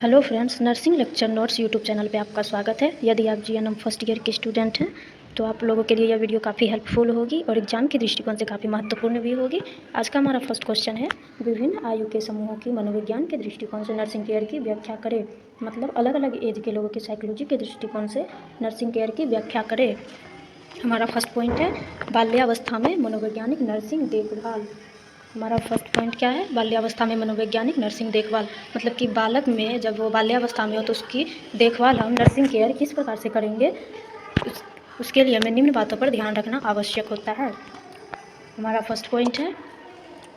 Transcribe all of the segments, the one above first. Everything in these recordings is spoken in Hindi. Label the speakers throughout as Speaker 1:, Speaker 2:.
Speaker 1: Hello friends, nursing lecture notes YouTube channel पे आपका स्वागत है। यदि आप जीएनएम फर्स्ट ईयर के स्टूडेंट हैं तो आप लोगों के लिए यह वीडियो काफ़ी हेल्पफुल होगी और एग्जाम के दृष्टिकोण से काफ़ी महत्वपूर्ण भी होगी। आज का हमारा फर्स्ट क्वेश्चन है, विभिन्न आयु के समूहों की मनोविज्ञान के दृष्टिकोण से नर्सिंग केयर की व्याख्या करें। मतलब अलग अलग एज के लोगों की साइकोलॉजी के दृष्टिकोण से नर्सिंग केयर की व्याख्या करें। हमारा फर्स्ट पॉइंट है, बाल्यावस्था में मनोवैज्ञानिक नर्सिंग देखभाल। हमारा फर्स्ट पॉइंट क्या है, बाल्यावस्था में मनोवैज्ञानिक नर्सिंग देखभाल। मतलब कि बालक में जब वो बाल्यावस्था में हो तो उसकी देखभाल हम नर्सिंग केयर किस प्रकार से करेंगे, उसके लिए हमें निम्न बातों पर ध्यान रखना आवश्यक होता है। हमारा फर्स्ट पॉइंट है,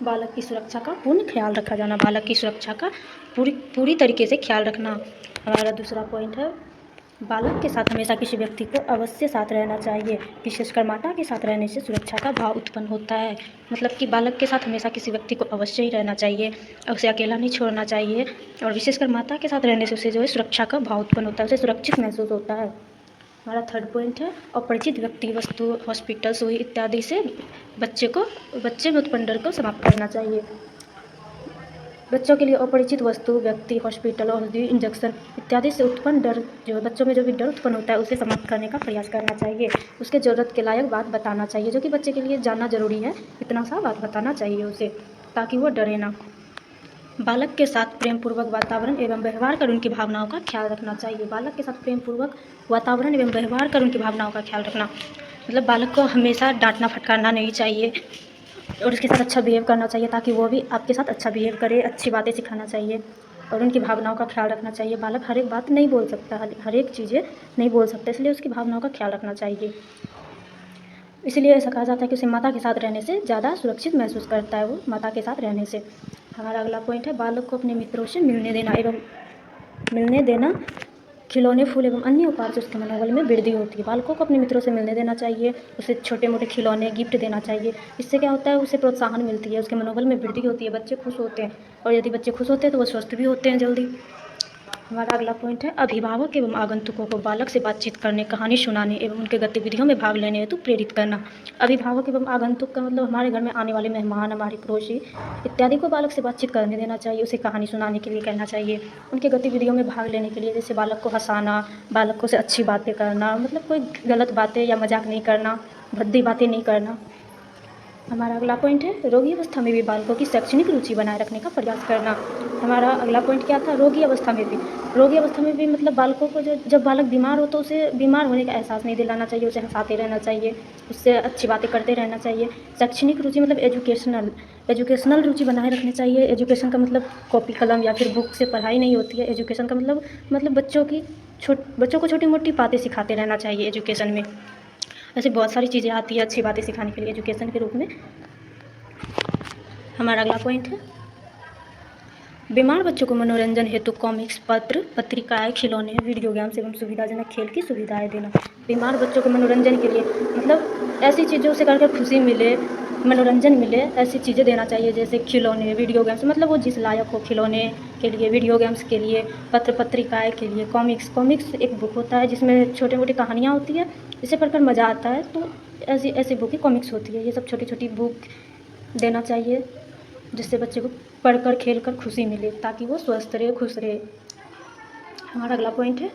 Speaker 1: बालक की सुरक्षा का पूर्ण ख्याल रखा जाना। बालक की सुरक्षा का पूरी तरीके से ख्याल रखना। हमारा दूसरा पॉइंट है, बालक के साथ हमेशा किसी व्यक्ति को अवश्य साथ रहना चाहिए। विशेषकर माता के साथ रहने से सुरक्षा का भाव उत्पन्न होता है। मतलब कि बालक के साथ हमेशा किसी व्यक्ति को अवश्य ही रहना चाहिए, उसे अकेला नहीं छोड़ना चाहिए। और विशेषकर माता के साथ रहने से उसे जो है सुरक्षा का भाव उत्पन्न होता है, उसे सुरक्षित महसूस होता है। हमारा थर्ड पॉइंट है, अपरिचित व्यक्ति, वस्तु, हॉस्पिटल, सुई इत्यादि से बच्चे में उत्पन्न डर को समाप्त करना चाहिए। बच्चों के लिए अपरिचित वस्तु, व्यक्ति, हॉस्पिटल, औषधि, इंजेक्शन इत्यादि से उत्पन्न डर, जो बच्चों में जो भी डर उत्पन्न होता है उसे समाप्त करने का प्रयास करना चाहिए। उसके ज़रूरत के लायक बात बताना चाहिए, जो कि बच्चे के लिए जानना जरूरी है, इतना सा बात बताना चाहिए उसे, ताकि वो डरे ना। बालक के साथ प्रेम पूर्वक वातावरण एवं व्यवहार कर उनकी भावनाओं का ख्याल रखना चाहिए। बालक के साथ प्रेम पूर्वक वातावरण एवं व्यवहार कर उनकी भावनाओं का ख्याल रखना। मतलब बालक को हमेशा डांटना फटकारना नहीं चाहिए और उसके साथ अच्छा बिहेव करना चाहिए, ताकि वो भी आपके साथ अच्छा बिहेव करे। अच्छी बातें सिखाना चाहिए और उनकी भावनाओं का ख्याल रखना चाहिए। बालक हर एक बात नहीं बोल सकता, हर एक चीज़ें नहीं बोल सकता, इसलिए उसकी भावनाओं का ख्याल रखना चाहिए। इसलिए ऐसा कहा जाता है कि उसे माता के साथ रहने से ज़्यादा सुरक्षित महसूस करता है, वो माता के साथ रहने से। हमारा अगला पॉइंट है, बालक को अपने मित्रों से मिलने देना। खिलौने, फूल एवं अन्य उपहार से उसके मनोबल में वृद्धि होती है। बालकों को अपने मित्रों से मिलने देना चाहिए, उसे छोटे मोटे खिलौने, गिफ्ट देना चाहिए। इससे क्या होता है, उसे प्रोत्साहन मिलती है, उसके मनोबल में वृद्धि होती है, बच्चे खुश होते हैं और यदि बच्चे खुश होते हैं तो वो स्वस्थ भी होते हैं जल्दी। हमारा अगला पॉइंट है, अभिभावक एवं आगंतुकों को बालक से बातचीत करने, कहानी सुनाने एवं उनके गतिविधियों में भाग लेने हेतु प्रेरित करना। अभिभावक एवं आगंतुक का मतलब हमारे घर में आने वाले मेहमान, हमारे पड़ोसी इत्यादि को बालक से बातचीत करने देना चाहिए, उसे कहानी सुनाने के लिए कहना चाहिए, उनके गतिविधियों में भाग लेने के लिए, जैसे बालक को हंसाना, बालक को से अच्छी बातें करना, मतलब कोई गलत बातें या मजाक नहीं करना, भद्दी बातें नहीं करना। हमारा अगला पॉइंट है, रोगी अवस्था में भी बालकों की शैक्षणिक रुचि बनाए रखने का प्रयास करना। हमारा अगला पॉइंट क्या था, रोगी अवस्था में भी मतलब बालकों को जब बालक बीमार हो तो उसे बीमार होने का एहसास नहीं दिलाना चाहिए, उसे हंसाते रहना चाहिए, उससे अच्छी बातें करते रहना चाहिए। शैक्षणिक रुचि मतलब एजुकेशनल रुचि बनाए रखनी चाहिए। एजुकेशन का मतलब कॉपी कलम या फिर बुक से पढ़ाई नहीं होती है। एजुकेशन का मतलब बच्चों को छोटी मोटी बातें सिखाते रहना चाहिए एजुकेशन में। ऐसे बहुत सारी चीज़ें आती है अच्छी बातें सिखाने के लिए एजुकेशन के रूप में। हमारा अगला पॉइंट है, बीमार बच्चों को मनोरंजन हेतु कॉमिक्स, पत्र, पत्रिकाएं, खिलौने, वीडियो गेम्स एवं सुविधाजनक खेल की सुविधाएं देना। बीमार बच्चों को मनोरंजन के लिए मतलब ऐसी चीज़ों से कर खुशी मिले, मनोरंजन मिले, ऐसी चीज़ें देना चाहिए, जैसे खिलौने, वीडियो गेम्स, मतलब वो जिस लायक हो खिलौने के लिए, वीडियो गेम्स के लिए, पत्र पत्रिकाएँ के लिए। कॉमिक्स एक बुक होता है जिसमें छोटी मोटी कहानियाँ होती है, इसे पढ़कर मज़ा आता है, तो ऐसी बुक ही कॉमिक्स होती है। ये सब छोटी छोटी बुक देना चाहिए, जिससे बच्चे को पढ़कर खेल कर खुशी मिले, ताकि वो स्वस्थ रहे, खुश रहे। हमारा अगला पॉइंट है,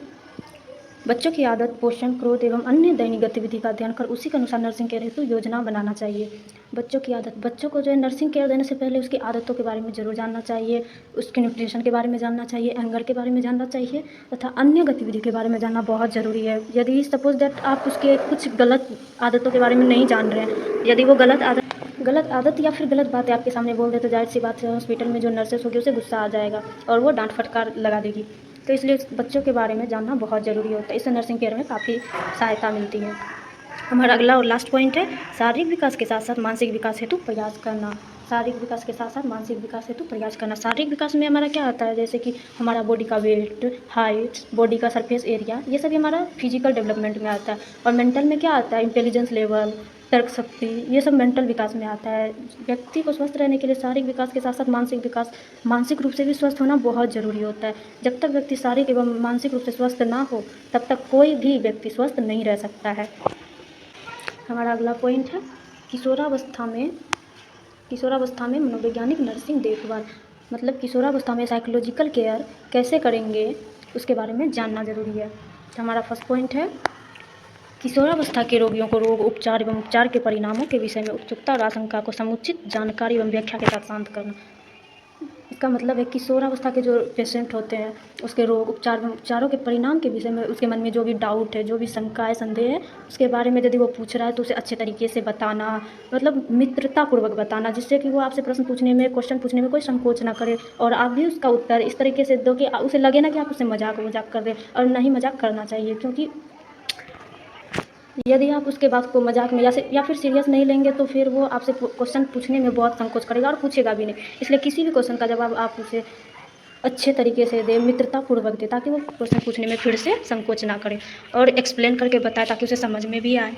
Speaker 1: बच्चों की आदत, पोषण, क्रोध एवं अन्य दैनिक गतिविधि का अध्ययन कर उसी के अनुसार नर्सिंग केयर हेतु योजना बनाना चाहिए। बच्चों की आदत, बच्चों को जो है नर्सिंग केयर देने से पहले उसकी आदतों के बारे में ज़रूर जानना चाहिए, उसके न्यूट्रिशन के बारे में जानना चाहिए, एंगर के बारे में जानना चाहिए तथा अन्य गतिविधि के बारे में जानना बहुत ज़रूरी है। यदि सपोज दैट आप उसके कुछ गलत आदतों के बारे में नहीं जान रहे हैं, यदि वो गलत आदत या फिर गलत बातें आपके सामने बोल दे, तो जाहिर सी बात है हॉस्पिटल में जो नर्सेस होगी उसे गुस्सा आ जाएगा और वो डांट फटकार लगा देगी। तो इसलिए बच्चों के बारे में जानना बहुत ज़रूरी होता है, इससे नर्सिंग केयर में काफ़ी सहायता मिलती है। हमारा अगला और लास्ट पॉइंट है, शारीरिक विकास के साथ साथ मानसिक विकास हेतु प्रयास करना। शारीरिक विकास के साथ साथ मानसिक विकास हेतु प्रयास करना। शारीरिक विकास में हमारा क्या आता है, जैसे कि हमारा बॉडी का वेट, हाइट, बॉडी का सरफेस एरिया, ये सभी हमारा फिजिकल डेवलपमेंट में आता है। और मेंटल में क्या आता है, इंटेलिजेंस लेवल, तर्क शक्ति, ये सब मेंटल विकास में आता है। व्यक्ति को स्वस्थ रहने के लिए शारीरिक विकास के साथ साथ मानसिक रूप से भी स्वस्थ होना बहुत ज़रूरी होता है। जब तक व्यक्ति शारीरिक एवं मानसिक रूप से स्वस्थ ना हो, तब तक कोई भी व्यक्ति स्वस्थ नहीं रह सकता है। हमारा अगला पॉइंट है, किशोरावस्था में मनोवैज्ञानिक नर्सिंग देखभाल। मतलब किशोरावस्था में साइकोलॉजिकल केयर कैसे करेंगे उसके बारे में जानना ज़रूरी है। तो हमारा फर्स्ट पॉइंट है किशोरावस्था के रोगियों को रोग उपचार एवं उपचार के परिणामों के विषय में उत्सुकता और आशंका को समुचित जानकारी एवं व्याख्या के साथ शांत करना। इसका मतलब है किशोरावस्था के जो पेशेंट होते हैं उसके रोग उपचार एवं उपचारों के परिणाम के विषय में उसके मन में जो भी डाउट है, जो भी शंका है, संदेह है, उसके बारे में यदि वो पूछ रहा है तो उसे अच्छे तरीके से बताना, मतलब मित्रतापूर्वक बताना, जिससे कि वो आपसे प्रश्न पूछने में, क्वेश्चन पूछने में कोई संकोच ना करे और आप भी उसका उत्तर इस तरीके से दो कि उसे लगे ना कि आप उसे मजाक कर रहे हैं, और नहीं मजाक करना चाहिए, क्योंकि यदि आप उसके बात को मजाक में या फिर सीरियस नहीं लेंगे तो फिर वो आपसे क्वेश्चन पूछने में बहुत संकोच करेगा और पूछेगा भी नहीं। इसलिए किसी भी क्वेश्चन का जवाब आप उसे अच्छे तरीके से दें, मित्रतापूर्वक दें, ताकि वो क्वेश्चन पूछने में फिर से संकोच ना करे और एक्सप्लेन करके बताए ताकि उसे समझ में भी आए।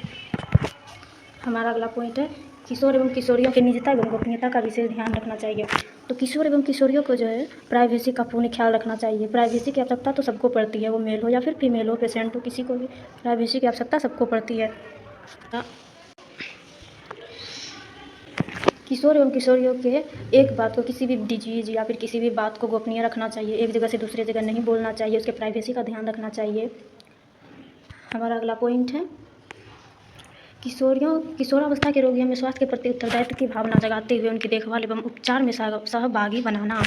Speaker 1: हमारा अगला पॉइंट है किशोर एवं किशोरियों की निजता एवं गोपनीयता का विशेष ध्यान रखना चाहिए। तो किशोर एवं किशोरियों को जो है प्राइवेसी का पूर्ण ख्याल रखना चाहिए। प्राइवेसी की आवश्यकता तो सबको पड़ती है, वो मेल हो या फिर फीमेल हो, पेशेंट हो, किसी को भी प्राइवेसी की आवश्यकता सबको पड़ती है। किशोर एवं किशोरियों के एक बात को, किसी भी डिजीज़ या फिर किसी भी बात को गोपनीय रखना चाहिए, एक जगह से दूसरी जगह नहीं बोलना चाहिए, उसके प्राइवेसी का ध्यान रखना चाहिए। हमारा अगला पॉइंट है किशोरावस्था के रोगियों में स्वास्थ्य के प्रति उत्तरदायित्व की भावना जगाते हुए उनकी देखभाल एवं उपचार में सहभागी बनाना।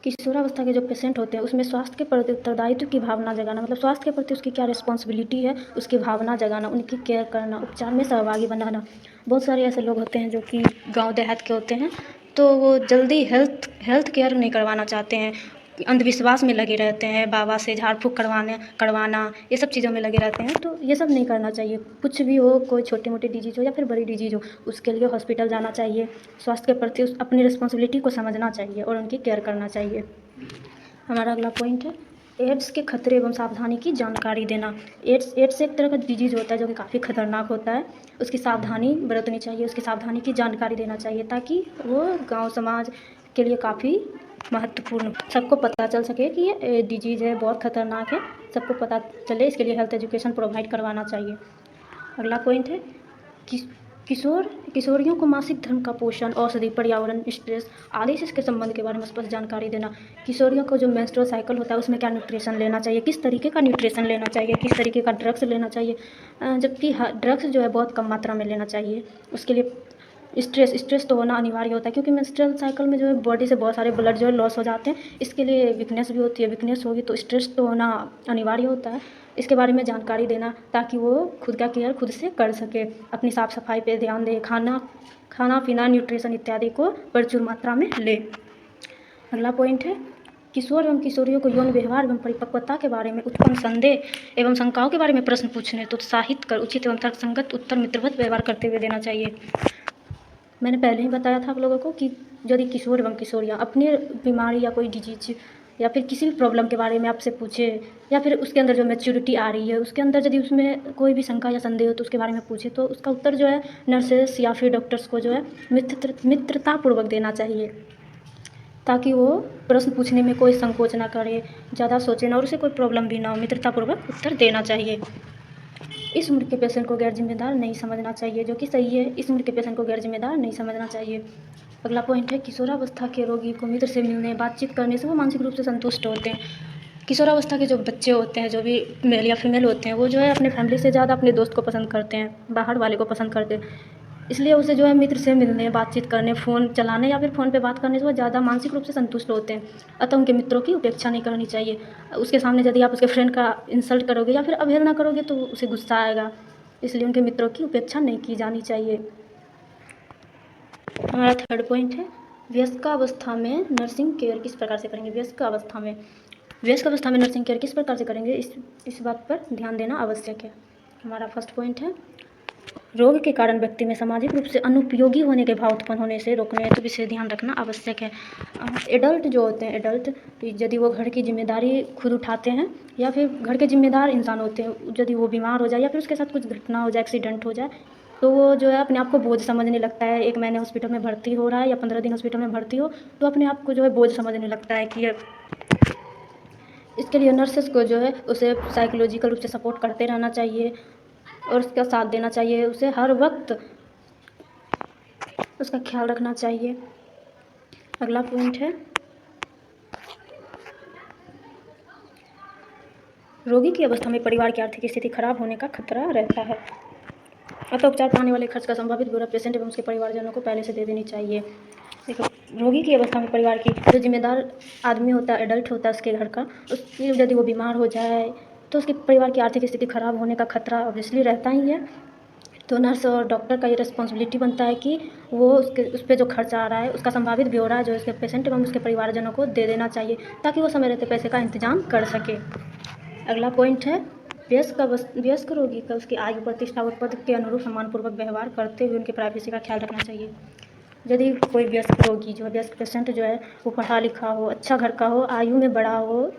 Speaker 1: किशोरावस्था के जो पेशेंट होते हैं उसमें स्वास्थ्य के प्रति उत्तरदायित्व की भावना जगाना, मतलब स्वास्थ्य के प्रति उसकी क्या रिस्पॉन्सिबिलिटी है उसकी भावना जगाना, उनकी केयर करना, उपचार में सहभागी बनाना। बहुत सारे ऐसे लोग होते हैं जो कि गांव देहात के होते हैं, तो वो जल्दी हेल्थ केयर नहीं करवाना चाहते हैं, अंधविश्वास में लगे रहते हैं, बाबा से झाड़ फूँक करवाना, ये सब चीज़ों में लगे रहते हैं। तो ये सब नहीं करना चाहिए। कुछ भी हो, कोई छोटी मोटी डिजीज़ हो या फिर बड़ी डिजीज़ हो, उसके लिए हॉस्पिटल जाना चाहिए, स्वास्थ्य के प्रति अपनी रिस्पॉन्सिबिलिटी को समझना चाहिए और उनकी केयर करना चाहिए। हमारा अगला पॉइंट है एड्स के खतरे एवं सावधानी की जानकारी देना। एड्स एक तरह का डिजीज़ होता है जो कि काफ़ी खतरनाक होता है, उसकी सावधानी बरतनी चाहिए, उसकी सावधानी की जानकारी देना चाहिए, ताकि वो गांव समाज के लिए काफ़ी महत्वपूर्ण, सबको पता चल सके कि ये डिजीज़ है, बहुत खतरनाक है, सबको पता चले, इसके लिए हेल्थ एजुकेशन प्रोवाइड करवाना चाहिए। अगला पॉइंट है किशोरियों को मासिक धर्म का पोषण, औषधि, पर्यावरण, स्ट्रेस आदि से इसके संबंध के बारे में स्पष्ट जानकारी देना। किशोरियों को जो मेंस्ट्रुअल साइकिल होता है उसमें क्या न्यूट्रिशन लेना चाहिए, किस तरीके का न्यूट्रिशन लेना चाहिए, किस तरीके का ड्रग्स लेना चाहिए, जबकि ड्रग्स जो है बहुत कम मात्रा में लेना चाहिए। उसके लिए स्ट्रेस तो होना अनिवार्य होता है, क्योंकि मेंस्ट्रुअल साइकिल में जो है बॉडी से बहुत सारे ब्लड जो है लॉस हो जाते हैं, इसके लिए वीकनेस भी होती है, वीकनेस होगी तो स्ट्रेस तो होना अनिवार्य होता है। इसके बारे में जानकारी देना ताकि वो खुद का केयर खुद से कर सके, अपनी साफ़ सफाई पे ध्यान दे, खाना पीना, न्यूट्रिशन इत्यादि को प्रचुर मात्रा में ले। अगला पॉइंट है किशोर एवं किशोरियों को यौन व्यवहार एवं परिपक्वता के बारे में उत्पन्न संदेह एवं शंकाओं के बारे में प्रश्न पूछने तो उत्साहित कर उचित एवं तर्कसंगत उत्तर मित्रवत व्यवहार करते हुए देना चाहिए। मैंने पहले ही बताया था आप लोगों को कि यदि किशोर एवं किशोरियाँ अपनी बीमारी या कोई डिजीज या फिर किसी भी प्रॉब्लम के बारे में आपसे पूछे, या फिर उसके अंदर जो मैच्योरिटी आ रही है उसके अंदर यदि उसमें कोई भी शंका या संदेह हो तो उसके बारे में पूछे, तो उसका उत्तर जो है नर्सेस या फिर डॉक्टर्स को जो है मित्रतापूर्वक देना चाहिए, ताकि वो प्रश्न पूछने में कोई संकोच ना करे, ज़्यादा सोचे ना और उसे कोई प्रॉब्लम भी ना हो। मित्रतापूर्वक उत्तर देना चाहिए। इस उम्र के पेशेंट को गैर जिम्मेदार नहीं समझना चाहिए, जो कि सही है। इस उम्र के पेशेंट को गैर जिम्मेदार नहीं समझना चाहिए। अगला पॉइंट है किशोरावस्था के रोगी को मित्र से मिलने, बातचीत करने से वो मानसिक रूप से संतुष्ट होते हैं। किशोरावस्था के जो बच्चे होते हैं, जो भी मेल या फीमेल होते हैं, वो जो है अपने फैमिली से ज़्यादा अपने दोस्त को पसंद करते हैं, बाहर वाले को पसंद करते हैं। इसलिए उसे जो है मित्र से मिलने, बातचीत करने, फ़ोन चलाने या फिर फ़ोन पे बात करने से वो ज़्यादा मानसिक रूप से संतुष्ट होते हैं। अतः उनके मित्रों की उपेक्षा नहीं करनी चाहिए। उसके सामने यदि आप उसके फ्रेंड का इंसल्ट करोगे या फिर अवहेलना करोगे तो उसे गुस्सा आएगा, इसलिए उनके मित्रों की उपेक्षा नहीं की जानी चाहिए। हमारा थर्ड पॉइंट है वयस्कावस्था में नर्सिंग केयर किस प्रकार से करेंगे। वयस्क अवस्था में नर्सिंग केयर किस प्रकार से करेंगे, इस बात पर ध्यान देना आवश्यक है। हमारा फर्स्ट पॉइंट है रोग के कारण व्यक्ति में सामाजिक रूप से अनुपयोगी होने के भाव उत्पन्न होने से रोकने हेतु विशेष ध्यान रखना आवश्यक है। एडल्ट जो होते हैं, एडल्ट यदि वो घर की जिम्मेदारी खुद उठाते हैं या फिर घर के जिम्मेदार इंसान होते हैं, यदि वो बीमार हो जाए या फिर उसके साथ कुछ घटना हो जाए, एक्सीडेंट हो जाए, तो वो जो है अपने आप को बोझ समझने लगता है। 1 महीने हॉस्पिटल में भर्ती हो रहा है या 15 दिन हॉस्पिटल में भर्ती हो तो अपने आप को जो है बोझ समझने लगता है कि इसके लिए नर्सेस को जो है उसे साइकोलॉजिकल रूप से सपोर्ट करते रहना चाहिए और उसका साथ देना चाहिए, उसे हर वक्त उसका ख्याल रखना चाहिए। अगला पॉइंट है, रोगी की अवस्था में परिवार की आर्थिक स्थिति खराब होने का खतरा रहता है, अतः उपचार पर आने वाले खर्च का संभावित ब्यौरा पेशेंट एवं उसके परिवारजनों को पहले से दे देनी चाहिए। देखो, रोगी की अवस्था में परिवार की जो जिम्मेदार आदमी होता है, एडल्ट होता है उसके घर का, उसकी यदि वो बीमार हो जाए तो उसके परिवार की आर्थिक स्थिति खराब होने का खतरा ऑब्वियसली रहता ही है। तो नर्स और डॉक्टर का ये रिस्पॉन्सिबिलिटी बनता है कि वो उस पर जो खर्च आ रहा है उसका संभावित ब्यौरा जो उसके पेशेंट एवं उसके परिवारजनों को दे देना चाहिए, ताकि वो समय रहते पैसे का इंतजाम कर सके। अगला पॉइंट है, वयस्क रोगी का उसकी आयु, प्रतिष्ठा और पद के अनुरूप सम्मानपूर्वक व्यवहार करते हुए उनकी प्राइवेसी का ख्याल रखना चाहिए। यदि कोई वयस्क रोगी जो है, वयस्क पेशेंट जो है, वो पढ़ा लिखा हो, अच्छा घर का हो, आयु में बड़ा हो,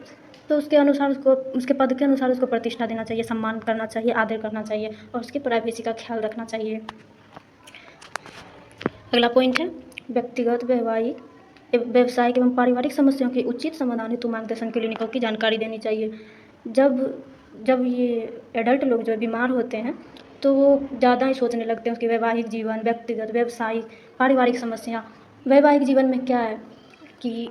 Speaker 1: तो उसके अनुसार उसको, उसके पद के अनुसार उसको प्रतिष्ठा देना चाहिए, सम्मान करना चाहिए, आदर करना चाहिए और उसकी प्राइवेसी का ख्याल रखना चाहिए। अगला पॉइंट है, व्यक्तिगत, व्यावसायिक एवं पारिवारिक समस्याओं के उचित समाधान हेतु मार्गदर्शन क्लिनिकों की जानकारी देनी चाहिए। जब ये एडल्ट लोग जो बीमार होते हैं तो वो ज़्यादा ही सोचने लगते हैं उसके वैवाहिक जीवन, व्यक्तिगत, व्यावसायिक, पारिवारिक समस्या। वैवाहिक जीवन में क्या है कि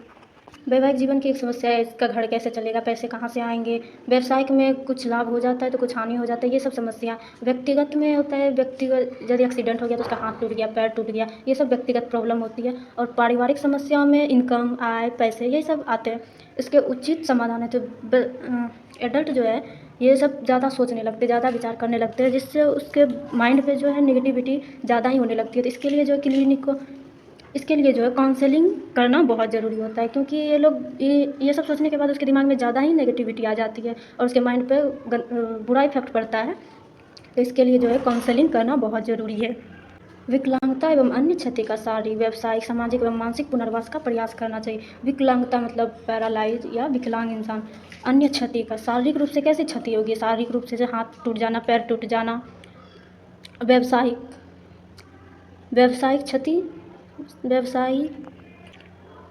Speaker 1: वैवाहिक जीवन की एक समस्या है, इसका घर कैसे चलेगा, पैसे कहाँ से आएंगे। व्यवसायिक में कुछ लाभ हो जाता है तो कुछ हानि हो जाता है, ये सब समस्या। व्यक्तिगत में होता है, व्यक्तिगत यदि एक्सीडेंट हो गया तो उसका हाथ टूट गया, पैर टूट गया, ये सब व्यक्तिगत प्रॉब्लम होती है। और पारिवारिक समस्याओं में इनकम, आय, पैसे, ये सब आते हैं। इसके उचित समाधान है तो एडल्ट जो है ये सब ज़्यादा सोचने लगते, ज़्यादा विचार करने लगते हैं, जिससे उसके माइंड पे जो है नेगेटिविटी ज़्यादा ही होने लगती है। तो इसके लिए जो है काउंसलिंग करना बहुत ज़रूरी होता है, क्योंकि ये लोग ये सब सोचने के बाद उसके दिमाग में ज़्यादा ही नेगेटिविटी आ जाती है और उसके माइंड पे बुरा इफेक्ट पड़ता है। तो इसके लिए जो है काउंसलिंग करना बहुत ज़रूरी है। विकलांगता एवं अन्य क्षति का शारीरिक, व्यावसायिक, सामाजिक एवं मानसिक पुनर्वास का प्रयास करना चाहिए। विकलांगता मतलब पैरालाइज या विकलांग इंसान। अन्य क्षति का शारीरिक रूप से कैसे क्षति होगी, शारीरिक रूप से जैसे हाथ टूट जाना, पैर टूट जाना। व्यावसायिक क्षति,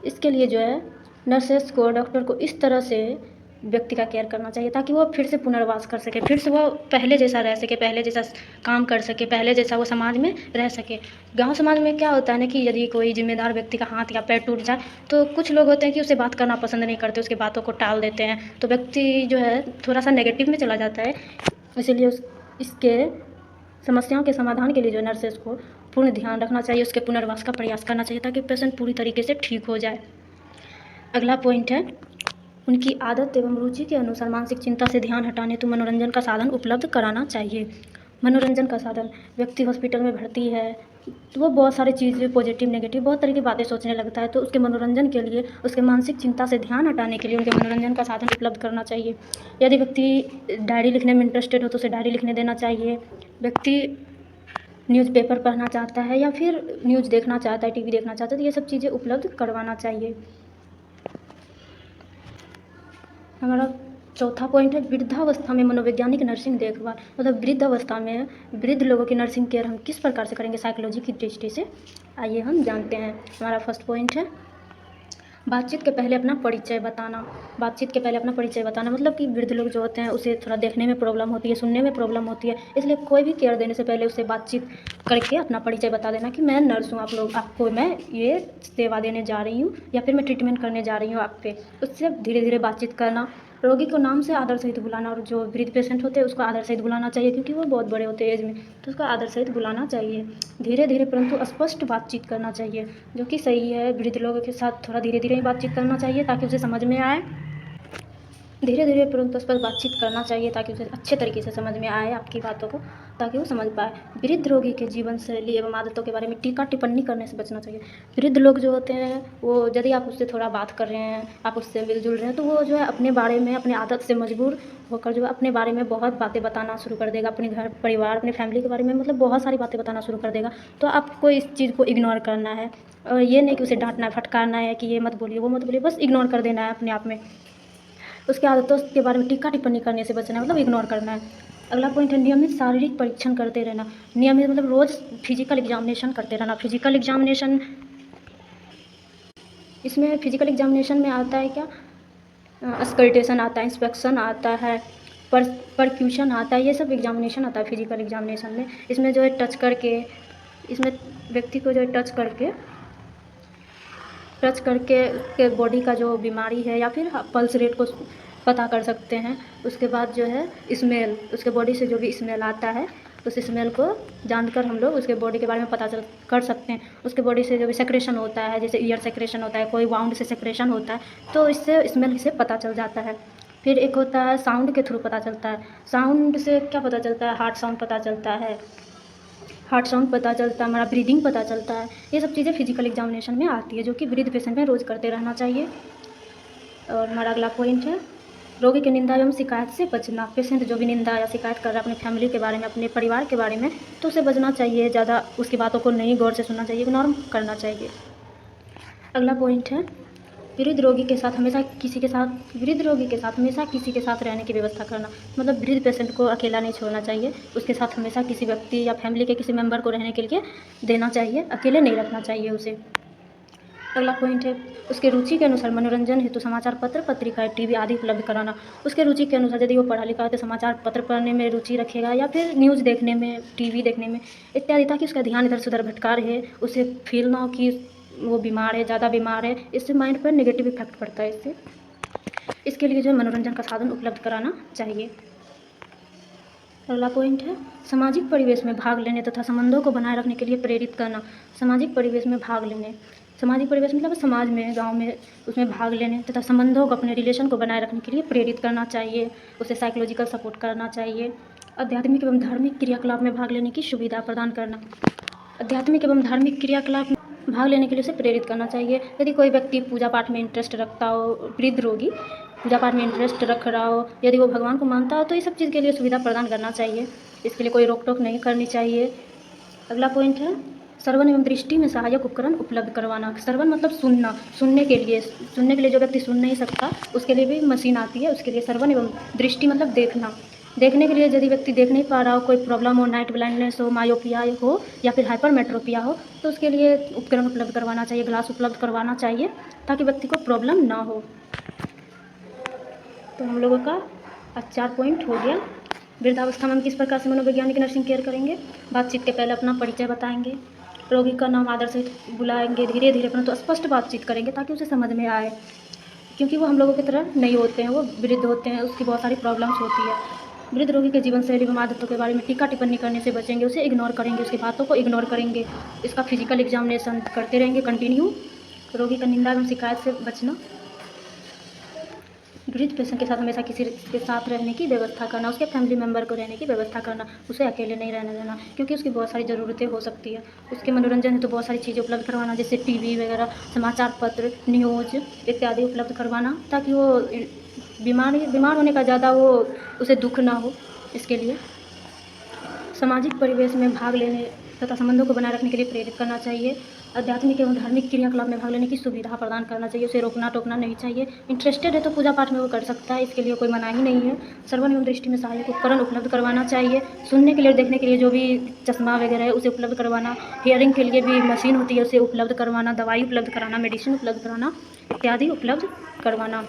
Speaker 1: इसके लिए जो है नर्सेस को, डॉक्टर को इस तरह से व्यक्ति का केयर करना चाहिए ताकि वो फिर से पुनर्वास कर सके, फिर से वो पहले जैसा रह सके, पहले जैसा काम कर सके, पहले जैसा वो समाज में रह सके। गांव समाज में क्या होता है ना कि यदि कोई जिम्मेदार व्यक्ति का हाथ या पैर टूट जाए तो कुछ लोग होते हैं कि उससे बात करना पसंद नहीं करते, उसकी बातों को टाल देते हैं, तो व्यक्ति जो है थोड़ा सा नेगेटिव में चला जाता है। इसीलिए इसके समस्याओं के समाधान के लिए जो नर्सेस को पूर्ण ध्यान रखना चाहिए, उसके पुनर्वास का प्रयास करना चाहिए ताकि पेशेंट पूरी तरीके से ठीक हो जाए। अगला पॉइंट है, उनकी आदत एवं रुचि के अनुसार मानसिक चिंता से ध्यान हटाने तो मनोरंजन का साधन उपलब्ध कराना चाहिए। मनोरंजन का साधन, व्यक्ति हॉस्पिटल में भर्ती है तो वो बहुत सारी चीज़ें, पॉजिटिव नेगेटिव बहुत तरह की बातें सोचने लगता है, तो उसके मनोरंजन के लिए, उसके मानसिक चिंता से ध्यान हटाने के लिए उनके मनोरंजन का साधन उपलब्ध करना चाहिए। यदि व्यक्ति डायरी लिखने में इंटरेस्टेड हो तो उसे डायरी लिखने देना चाहिए। व्यक्ति न्यूज़पेपर पढ़ना चाहता है या फिर न्यूज़ देखना चाहता है, टीवी देखना चाहता है, तो ये सब चीज़ें उपलब्ध करवाना चाहिए। हमारा चौथा पॉइंट है, वृद्धावस्था में मनोवैज्ञानिक नर्सिंग देखभाल। मतलब वृद्धावस्था में वृद्ध लोगों की नर्सिंग केयर हम किस प्रकार से करेंगे साइकोलॉजी की दृष्टि से, आइए हम जानते हैं। हमारा फर्स्ट पॉइंट है, बातचीत के पहले अपना परिचय बताना। मतलब कि वृद्ध लोग जो होते हैं उसे थोड़ा देखने में प्रॉब्लम होती है, सुनने में प्रॉब्लम होती है, इसलिए कोई भी केयर देने से पहले उससे बातचीत करके अपना परिचय बता देना कि मैं नर्स हूँ, आपको मैं ये सेवा देने जा रही हूँ या फिर मैं ट्रीटमेंट करने जा रही हूँ आप पे। उससे धीरे धीरे बातचीत करना। रोगी को नाम से आदर सहित बुलाना, और जो वृद्ध पेशेंट होते हैं उसको आदर सहित बुलाना चाहिए, क्योंकि वो बहुत बड़े होते हैं एज में, तो उसको आदर सहित बुलाना चाहिए। धीरे धीरे परंतु स्पष्ट बातचीत करना चाहिए, जो कि सही है। वृद्ध लोगों के साथ थोड़ा धीरे धीरे ही बातचीत करना चाहिए ताकि उसे समझ में आए। धीरे धीरे परंतु स्पष्ट बातचीत करना चाहिए ताकि उसे अच्छे तरीके से समझ में आए आपकी बातों को, ताकि वो समझ पाए। वृद्ध रोगी के जीवन शैली एवं आदतों के बारे में टीका टिप्पणी करने से बचना चाहिए। वृद्ध लोग जो होते हैं वो, यदि आप उससे थोड़ा बात कर रहे हैं, आप उससे मिलजुल रहे हैं, तो वो जो है अपने बारे में, अपने आदत से मजबूर होकर जो है अपने बारे में बहुत बातें बताना शुरू कर देगा, अपने घर परिवार, अपने फैमिली के बारे में, मतलब बहुत सारी बातें बताना शुरू कर देगा। तो आपको इस चीज़ को इग्नोर करना है, और ये नहीं कि उसे डांटना फटकारना है कि ये मत बोलिए, वो मत बोलिए, बस इग्नोर कर देना है अपने आप में। उसके आदतों के बारे में टीका टिप्पणी करने से बचना है, मतलब इग्नोर करना है। अगला पॉइंट है, नियमित शारीरिक परीक्षण करते रहना। नियमित मतलब रोज़ फिजिकल एग्जामिनेशन करते रहना। फिजिकल एग्जामिनेशन, इसमें फिजिकल एग्जामिनेशन में आता है क्या, स्कल्टेशन आता है, इंस्पेक्शन आता है, परक्यूशन आता है, ये सब एग्जामिनेशन आता है फिजिकल एग्जामिनेशन में। इसमें जो है टच करके, इसमें व्यक्ति को जो है टच करके टच करके उसके बॉडी का जो बीमारी है या फिर पल्स रेट को पता कर सकते हैं। उसके बाद जो है स्मेल, उसके बॉडी से जो भी स्मेल आता है उस स्मेल को जानकर हम लोग उसके बॉडी के बारे में पता कर सकते हैं। उसके बॉडी से जो भी सेक्रेशन होता है, जैसे ईयर सेक्रेशन होता है, कोई वाउंड से सेक्रेशन होता है, तो इससे स्मेल से पता चल जाता है। फिर एक होता है साउंड के थ्रू पता चलता है। साउंड से क्या पता चलता है? हार्ट साउंड पता चलता है, हार्ट साउंड पता चलता है, हमारा ब्रीदिंग पता चलता है। ये सब चीज़ें फिजिकल एग्जामिनेशन में आती है, जो कि वृद्ध पेशेंट में रोज़ करते रहना चाहिए। और हमारा अगला पॉइंट है रोगी की निंदा एवं शिकायत से बचना। पेशेंट जो भी निंदा या शिकायत कर रहा है अपनी फैमिली के बारे में, अपने परिवार के बारे में, तो उसे बचना चाहिए। ज़्यादा उसकी बातों को नहीं गौर से सुनना चाहिए, इग्नोर करना चाहिए। अगला पॉइंट है वृद्ध रोगी के साथ हमेशा किसी के साथ रहने की व्यवस्था करना। मतलब वृद्ध पेशेंट को अकेला नहीं छोड़ना चाहिए, उसके साथ हमेशा किसी व्यक्ति या फैमिली के किसी मेंबर को रहने के लिए देना चाहिए, अकेले नहीं रखना चाहिए उसे। अगला पॉइंट है उसके रुचि के अनुसार मनोरंजन हेतु समाचार पत्र, पत्रिकाएं, टीवी आदि उपलब्ध कराना। उसके रुचि के अनुसार यदि वो पढ़ा लिखा है तो समाचार पत्र पढ़ने में रुचि रखेगा या फिर न्यूज़ देखने में, टीवी देखने में इत्यादि, ताकि उसका ध्यान इधर से उधर भटका रहे, उसे फील ना हो कि वो बीमार है, ज़्यादा बीमार है। इससे माइंड पर नेगेटिव इफेक्ट पड़ता है। इसके लिए जो मनोरंजन का साधन उपलब्ध कराना चाहिए। अगला पॉइंट है सामाजिक परिवेश में भाग लेने तथा संबंधों को बनाए रखने के लिए प्रेरित करना। सामाजिक परिवेश में भाग लेने, सामाजिक परिवेश मतलब समाज में, गांव में, उसमें भाग लेने तथा संबंधों को, अपने रिलेशन को बनाए रखने के लिए प्रेरित करना चाहिए। उसे साइकोलॉजिकल सपोर्ट करना चाहिए। आध्यात्मिक एवं धार्मिक क्रियाकलाप में भाग लेने की सुविधा प्रदान करना। आध्यात्मिक एवं धार्मिक क्रियाकलाप में भाग लेने के लिए उसे प्रेरित करना चाहिए। यदि कोई व्यक्ति पूजा पाठ में इंटरेस्ट रखता हो, वृद्ध रोगी पूजा पाठ में इंटरेस्ट रख रहा हो, यदि वो भगवान को मानता हो, तो ये सब चीज़ के लिए सुविधा प्रदान करना चाहिए। इसके लिए कोई रोक टोक नहीं करनी चाहिए। अगला पॉइंट है श्रवण एवं दृष्टि में सहायक उपकरण उपलब्ध करवाना। श्रवण मतलब सुनना, सुनने के लिए जो व्यक्ति सुन नहीं सकता उसके लिए भी मशीन आती है, उसके लिए श्रवण एवं दृष्टि मतलब देखना। देखने के लिए यदि व्यक्ति देख नहीं पा रहा हो, कोई प्रॉब्लम हो, नाइट ब्लाइंडनेस हो, मायोपिया हो या फिर हाइपरमेट्रोपिया हो, तो उसके लिए उपकरण उपलब्ध करवाना चाहिए, ग्लास उपलब्ध करवाना चाहिए, ताकि व्यक्ति को प्रॉब्लम ना हो। तो हम लोगों का 4 पॉइंट हो गया। वृद्धावस्था में हम किस प्रकार से मनोवैज्ञानिक नर्सिंग केयर करेंगे। बातचीत के पहले अपना परिचय बताएंगे, रोगी का नाम आदर से बुलाएंगे, धीरे धीरे परंतु स्पष्ट बातचीत करेंगे ताकि उसे समझ में आए, क्योंकि वो हम लोगों की तरह नहीं होते हैं, वो वृद्ध होते हैं, उसकी बहुत सारी प्रॉब्लम्स होती है। वृद्ध रोगी के जीवन शैली एवं आदतों के बारे में टीका टिप्पणी करने से बचेंगे, उसे इग्नोर करेंगे, उसकी बातों को इग्नोर करेंगे। इसका फिजिकल एग्जामिनेशन करते रहेंगे कंटिन्यू। रोगी का निंदा एवं शिकायत से बचना। वृद्ध पेशेंट के साथ हमेशा किसी के साथ रहने की व्यवस्था करना, उसके फैमिली मेम्बर को रहने की व्यवस्था करना, उसे अकेले नहीं रहने देना, क्योंकि उसकी बहुत सारी ज़रूरतें हो सकती है। उसके मनोरंजन है तो बहुत सारी चीज़ें उपलब्ध करवाना, जैसे टीवी वगैरह, समाचार पत्र, न्यूज़ इत्यादि उपलब्ध करवाना, ताकि वो बीमार होने का ज़्यादा वो उसे दुख ना हो। इसके लिए सामाजिक परिवेश में भाग लेने तथा संबंधों को बनाए रखने के लिए प्रेरित करना चाहिए। आध्यात्मिक एवं धार्मिक क्रियाकलाप में भाग लेने की सुविधा प्रदान करना चाहिए, उसे रोकना टोकना नहीं चाहिए। इंटरेस्टेड है तो पूजा पाठ में वो कर सकता है, इसके लिए कोई मनाही नहीं है। श्रवण एवं दृष्टि में सहायक उपकरण उपलब्ध करवाना चाहिए। सुनने के लिए, देखने के लिए जो भी चश्मा वगैरह है उसे उपलब्ध करवाना। हियरिंग के लिए भी मशीन होती है, उसे उपलब्ध करवाना। दवाई उपलब्ध कराना, मेडिसिन उपलब्ध कराना इत्यादि उपलब्ध करवाना।